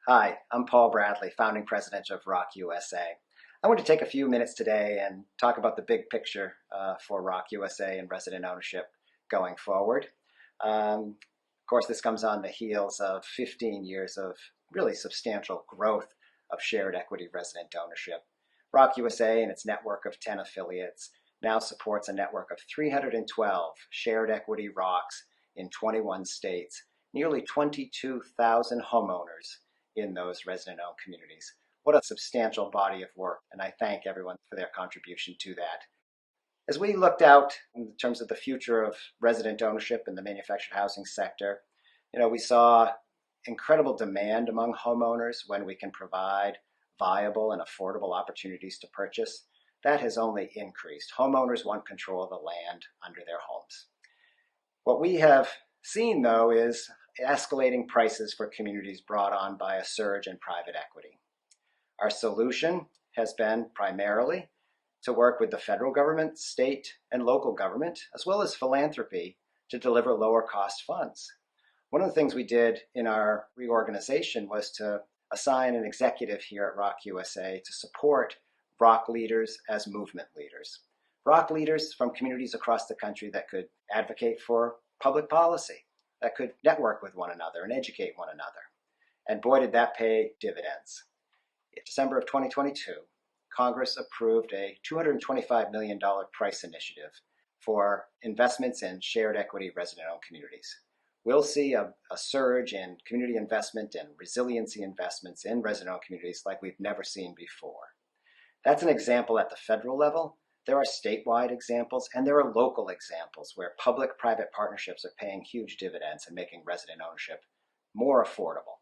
Hi, I'm Paul Bradley, founding president of ROC USA. I want to take a few minutes today and talk about the big picture for ROC USA and resident ownership going forward. Of course, this comes on the heels of 15 years of really substantial growth of shared equity resident ownership. ROC USA and its network of 10 affiliates now supports a network of 312 shared equity ROCs in 21 states, nearly 22,000 homeowners in those resident-owned communities. What a substantial body of work, and I thank everyone for their contribution to that. As we looked out in terms of the future of resident ownership in the manufactured housing sector, we saw incredible demand among homeowners when we can provide viable and affordable opportunities to purchase. That has only increased. Homeowners want control of the land under their homes. What we have seen, though, is escalating prices for communities brought on by a surge in private equity. Our solution has been primarily to work with the federal government, state, and local government, as well as philanthropy, to deliver lower cost funds. One of the things we did in our reorganization was to assign an executive here at ROC USA to support ROC leaders as movement leaders. ROC leaders from communities across the country that could advocate for public policy, that could network with one another and educate one another. And boy, did that pay dividends. In December of 2022, Congress approved a $225 million price initiative for investments in shared equity resident-owned communities. We'll see a surge in community investment and resiliency investments in resident-owned communities like we've never seen before. That's an example at the federal level. There are statewide examples, and there are local examples where public-private partnerships are paying huge dividends and making resident ownership more affordable.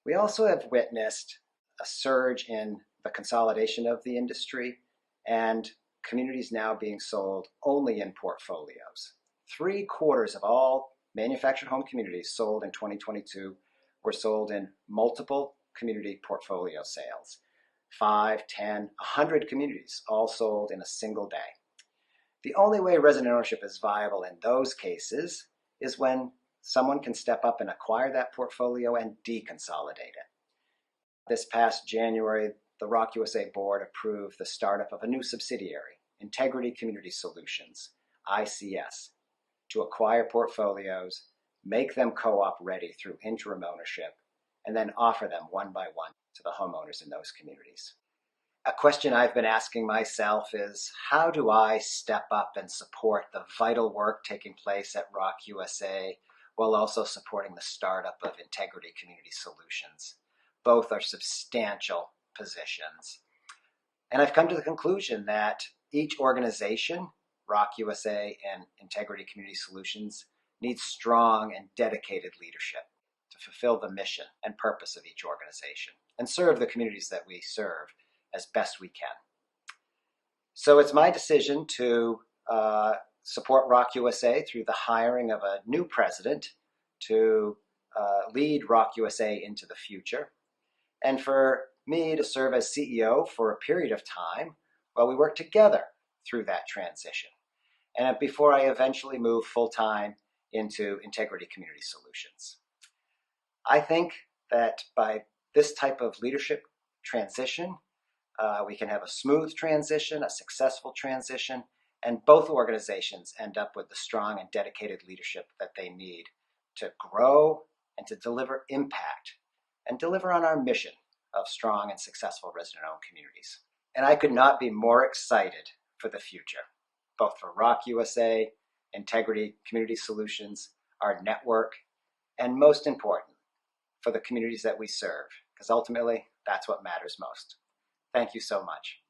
We also have witnessed a surge in the consolidation of the industry and communities now being sold only in portfolios. 3/4 of all manufactured home communities sold in 2022 were sold in multiple community portfolio sales. 5, 10, 100 communities all sold in a single day. The only way resident ownership is viable in those cases is when someone can step up and acquire that portfolio and deconsolidate it. This past January, the ROC USA board approved the startup of a new subsidiary, Integrity Community Solutions, ICS, to acquire portfolios, make them co-op ready through interim ownership, and then offer them one by one to the homeowners in those communities. A question I've been asking myself is, how do I step up and support the vital work taking place at ROC USA while also supporting the startup of Integrity Community Solutions? Both are substantial positions. And I've come to the conclusion that each organization, ROC USA and Integrity Community Solutions, needs strong and dedicated leadership to fulfill the mission and purpose of each organization and serve the communities that we serve as best we can. So it's my decision to support ROC USA through the hiring of a new president to lead ROC USA into the future, and for me to serve as CEO for a period of time while we work together through that transition, and before I eventually move full-time into Integrity Community Solutions. I think that by this type of leadership transition, we can have a smooth transition, a successful transition, and both organizations end up with the strong and dedicated leadership that they need to grow and to deliver impact and deliver on our mission of strong and successful resident-owned communities. And I could not be more excited for the future, both for ROC USA, Integrity Community Solutions, our network, and most important, for the communities that we serve, because ultimately, that's what matters most. Thank you so much.